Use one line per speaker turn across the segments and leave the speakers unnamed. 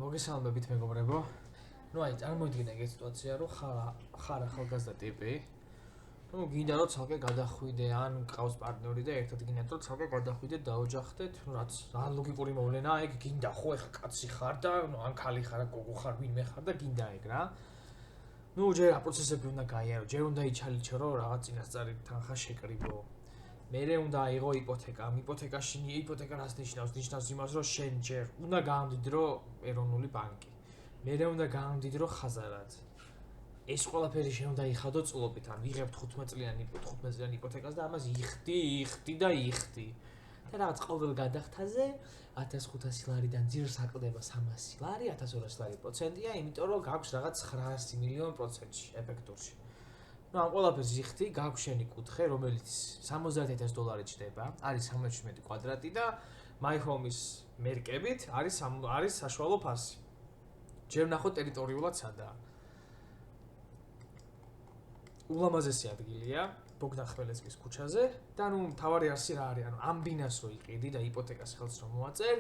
მოგესალმებით მეგობრებო. Ну აი წარმოიდგინე ეგ სიტუაცია, რომ ხარ ახალგაზრდა ტიპი. Ну გინდა რომ ცალკე გადახვიდე, ან გყავს პარტნიორი და ერთად გინდათ რომ ცალკე გადახვიდე, დაოჯახდეთ, ну რაც რა ლოგიკური მოვლენაა, ეგ გინდა ხო, ეხა კაცი ხარ და ან ქალი ხარ, გოგო ხარ, ვინმე ხარ და გინდა ეგ რა. Ну ჯერ რა პროცესები უნდა გაიარო, ჯერ უნდა იჩალიჩო რომ რაღაც წინასწარი თანხა შეკრიბო. მერე უნდა აიღო იპოთეკა, იპოთეკაში იპოთეკა რას ნიშნავს? ნიშნავს იმას, რომ შენ ჯერ უნდა გაამდიდრო ეროვნული ბანკი. მერე უნდა გაამდიდრო ხაზარად. ეს ყველაფერი შენ უნდა იხადო წლობით, ან ვიღებ 15 წლიანი იპოთეკას და ამას იხდი და იხდი. და რაღაც ყოველ გადახთაზე 1500 ლარიდან ძირს აკლდება 300 ლარი, 1200 ლარი პროცენტია, იმიტომ რომ გაქვს რაღაც 900 მილიონი პროცენტში ეფექტურში. Ну, ამ ყველაფერს იხდი, გაქვს შენი კუთხე, რომელიც $70,000 ჩდება, არის 17 კვადრატი და My Home-ის მერკებით არის საშუალო ფასი. ჯერ ვნახოთ ტერიტორიულად სადაა. ულამაზესი ადგილია, ბოგდან ხმელეცკის ქუჩაზე და ნუ მთავარი არსი რა არის, ანუ ამ ბინას რო იყიდი და იპოთეკას ხელს რომ მოაწერ,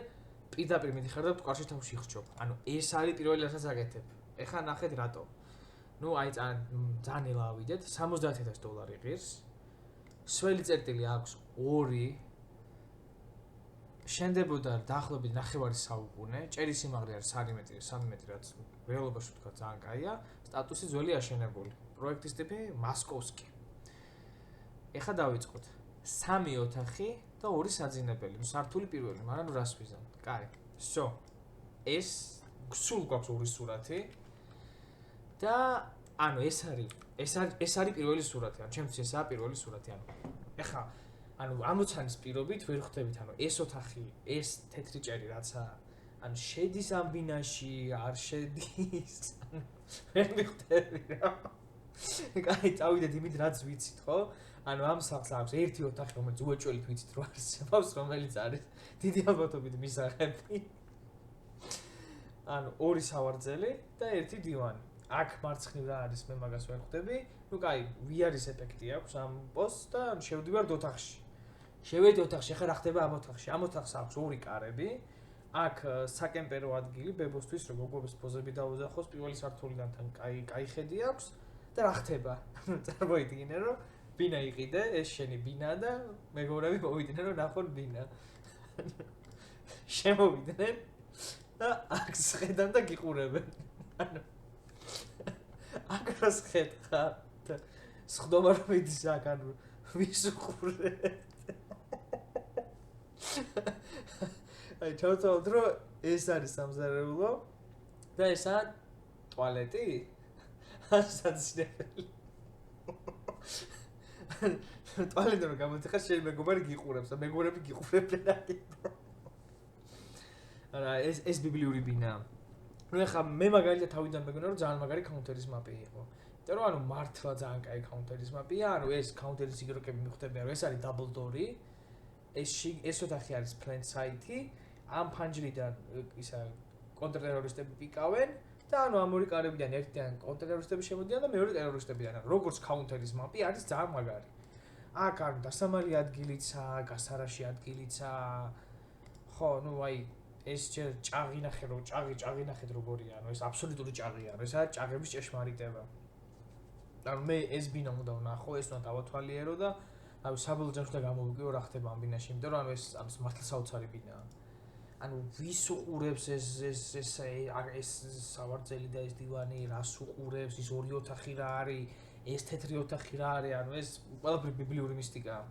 პირდაპირ მიდიხარ და მტკვარში თავში იხჭობ. ანუ ეს არის პირველი რასაც აკეთებ. ეხლა ნახეთ რატო. Ну, აი ძალიან ელა ავიდეთ, $70,000 ღირს. სველი წერტილი აქვს 2. შენდებოდა დაახლოებით 9 საუკუნე, ჭერის სიმაღლე არის 3 მეტრი, რაც რეალობაში ვთქვა ძალიან კაია, სტატუსი ძველი აშენებული. პროექტის ტიპი მასკოვსკი. ეხლა დავიწყოთ. 3 ოთახი და 2 საძინებელი. ნუ სართული პირველი, მაგრამ ნუ რას ვიზამ? კაი. Всё. ეს სულ გვაქვს 2 სურათი. და ანუ ეს არის პირველი სურათი, ანუ ჩემთვის ესაა პირველი სურათი, ანუ ეხლა ანუ ამოცანის პირობით ვერ ხვდებით, ანუ ეს ოთახი, ეს თეთრი ჭერი რაცა ანუ შედის ამ ბინაში, არ შედის, ანუ ვერ მივხვდები რა. კაი, წავიდეთ იმით, რაც ვიცით, ხო? ანუ ამ სახლს აქვს ერთი ოთახი, რომელიც უეჭველით ვიცით რომ არსებობს, რომელიც არის დიდი ალბათობით მისაღები. ანუ 2 სავარძელი და 1 დივანი. აქ მარცხნივ რა არის, მე მაგას ვერ ხვდები. Ну, კაი, VR-ის ეფექტი აქვს ამ პოსტს და შევდივართ ოთახში. შევედი ოთახში, ახლა რა ხდება ამ ოთახში? ამ ოთახს აქვს 2 კარები. აქ საკემპერო ადგილი ბებოსთვის, რომ გოგობის პოზები დაუძახოს პირველი სართულიდან თან კაი ხედი აქვს და რა ხდება? წარმოიდგინე, რომ ბინა იყიდე, ეს შენი ბინა და მეგობრები მოვიდნენ, რომ ნახონ ბინა. შემოვიდნენ და აქ შეხედან და გიყურებენ. ანუ აკრას ხედხა და სხდომა რომ მიდის აქ, ანუ ვის უყურებთ? აი ჩავწავთ რომ ეს არის სამზარეულო და ესაა ტუალეტი? საძინებელი. ტუალეტი რომ გამოიხარ შენ მეგობარი გიყურებს და მეგობრები გიყურებენ აქ. არა ეს ბიბლიური ბინაა. Ну ეხლა მე მაგალითად თავიდან მეგონა რომ ძალიან მაგარი კაუნტერის მაპი იყო. იმიტომ რომ ანუ მართლა ძალიან კაი კაუნტერის მაპია, ანუ ეს კაუნტერის იგროკები მიხვდებიან, რომ ეს არის double door-ი. ეს ოთახი არის plant site-ი. ამ ფანჯრიდან ისა კონტრტერორისტები პიკავენ და ანუ ამ ორი კარებიდან ერთიდან კონტრტერორისტები შემოდიან და მეორე ტერორისტებიდან. როგორც კაუნტერის მაპი არის ძალიან მაგარი. აქ არის დასამალი ადგილიცა, გასარაში ადგილიცა. ხო, ну აი ეს ჯერ ჭაღი ნახე რომ ჭაღი ნახეთ როგორია, ანუ ეს აბსოლუტური ჭაღია, ანუ ესაა ჭაღების ჭეშმარიტება. ანუ მე ეს ბინა უნდა ვნახო, ეს უნდა დავათვალიერო და ანუ საბოლოო ჯამში და გამოვიგიო რა ხდება ამ ბინაში, იმიტომ რომ ანუ ეს მართლა საოცარი ბინაა. ანუ ვის უყურებს ეს სავარძელი და ეს დივანი, რას უყურებს, ის 2 ოთახი რა არის, ეს თეთრი ოთახი რა არის, ანუ ეს ყველაფერი ბიბლიური მისტიკაა.